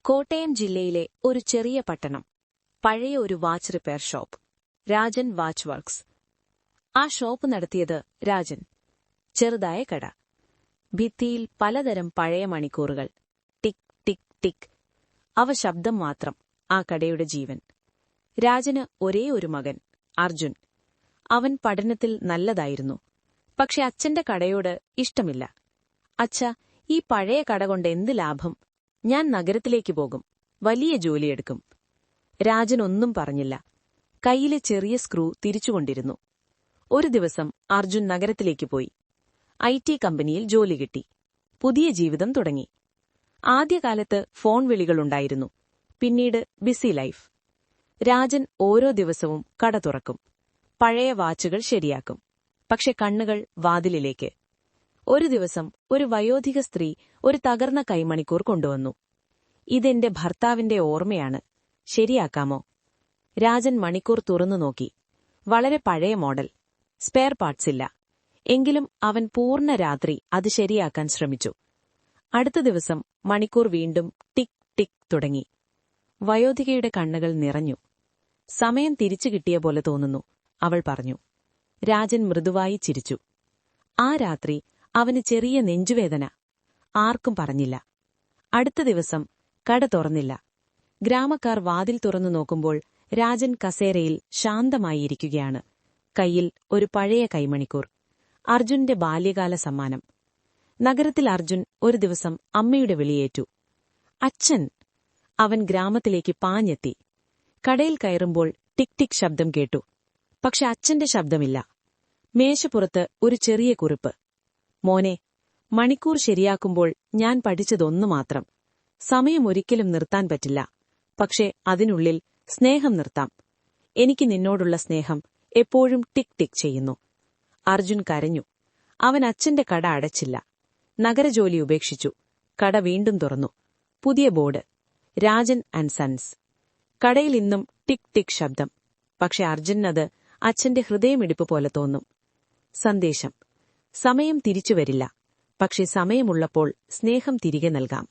കോട്ടയം ജില്ലയിലെ ഒരു ചെറിയ പട്ടണം. പഴയ ഒരു watch repair shop, Rajan watch works. ആ ഷോപ്പ് നടത്തിയത് രാജൻ. ചെറുതായ കട. ഭിത്തിയിൽ പലതരം പഴയ മണിക്കൂറുകൾ. ടിക് ടിക് ടിക്. അവ ശബ്ദം മാത്രം, ആ കടയുടെ ജീവൻ. രാജന് ഒരേ ഒരു മകൻ, അർജുൻ. അവൻ പഠനത്തിൽ നല്ലതായിരുന്നു. പക്ഷെ അച്ഛന്റെ കടയോട് ഇഷ്ടമില്ല. അച്ഛാ, ഈ പഴയ കട കൊണ്ട് എന്ത് ലാഭം? ഞാൻ നഗരത്തിലേക്ക് പോകും, വലിയ ജോലിയെടുക്കും. രാജൻ ഒന്നും പറഞ്ഞില്ല. കൈയിലെ ചെറിയ സ്ക്രൂ തിരിച്ചുകൊണ്ടിരുന്നു. ഒരു ദിവസം അർജുൻ നഗരത്തിലേക്ക് പോയി. IT കമ്പനിയിൽ ജോലി കിട്ടി. പുതിയ ജീവിതം തുടങ്ങി. ആദ്യകാലത്ത് ഫോൺ വിളികളുണ്ടായിരുന്നു. പിന്നീട് ബിസി ലൈഫ്. രാജൻ ഓരോ ദിവസവും കട തുറക്കും. പഴയ വാച്ചുകൾ ശരിയാക്കും. പക്ഷെ കണ്ണുകൾ വാതിലിലേക്ക്. ഒരു ദിവസം ഒരു വയോധിക സ്ത്രീ ഒരു തകർന്ന കൈമണിക്കൂർ കൊണ്ടുവന്നു. ഇതെന്റെ ഭർത്താവിന്റെ ഓർമ്മയാണ്, ശരിയാക്കാമോ? രാജൻ മണിക്കൂർ തുറന്നു നോക്കി. വളരെ പഴയ മോഡൽ, സ്പെയർ പാർട്സ് ഇല്ല. എങ്കിലും അവൻ പൂർണ്ണ രാത്രി അത് ശരിയാക്കാൻ ശ്രമിച്ചു. അടുത്ത ദിവസം മണിക്കൂർ വീണ്ടും ടിക് ടിക് തുടങ്ങി. വയോധികയുടെ കണ്ണുകൾ നിറഞ്ഞു. സമയം തിരിച്ചു കിട്ടിയ പോലെ തോന്നുന്നു, അവൾ പറഞ്ഞു. രാജൻ മൃദുവായി ചിരിച്ചു. ആ രാത്രി അവന് ചെറിയ നെഞ്ചുവേദന. ആർക്കും പറഞ്ഞില്ല. അടുത്ത ദിവസം കട തുറന്നില്ല. ഗ്രാമക്കാർ വാതിൽ തുറന്നു നോക്കുമ്പോൾ രാജൻ കസേരയിൽ ശാന്തമായിരിക്കുകയാണ്. കയ്യിൽ ഒരു പഴയ കൈമണിക്കൂർ. അർജുന്റെ ബാല്യകാല സമ്മാനം. നഗരത്തിൽ അർജുൻ ഒരു ദിവസം അമ്മയുടെ വിളിയേറ്റു. അച്ഛൻ! അവൻ ഗ്രാമത്തിലേക്ക് പാഞ്ഞെത്തി. കടയിൽ കയറുമ്പോൾ ടിക് ടിക് ശബ്ദം കേട്ടു. പക്ഷെ അച്ഛന്റെ ശബ്ദമില്ല. മേശപ്പുറത്ത് ഒരു ചെറിയ കുറിപ്പ്. മോനെ, മണിക്കൂർ ശരിയാക്കുമ്പോൾ ഞാൻ പഠിച്ചതൊന്നു മാത്രം. സമയം ഒരിക്കലും നിർത്താൻ പറ്റില്ല. പക്ഷേ അതിനുള്ളിൽ സ്നേഹം നിർത്താം. എനിക്ക് നിന്നോടുള്ള സ്നേഹം എപ്പോഴും ടിക് ടിക് ചെയ്യുന്നു. അർജുൻ കരഞ്ഞു. അവൻ അച്ഛന്റെ കട അടച്ചില്ല. നഗരജോലി ഉപേക്ഷിച്ചു. കട വീണ്ടും തുറന്നു. പുതിയ ബോർഡ്, രാജൻ ആൻഡ് സൺസ്. കടയിൽ ഇന്നും ടിക് ടിക് ശബ്ദം. പക്ഷെ അർജുനത് അച്ഛന്റെ ഹൃദയമിടിപ്പ് പോലെ തോന്നും. സന്ദേശം: സമയം തിരിച്ചുവരില്ല. പക്ഷെ സമയമുള്ളപ്പോൾ സ്നേഹം തിരികെ നൽകാം.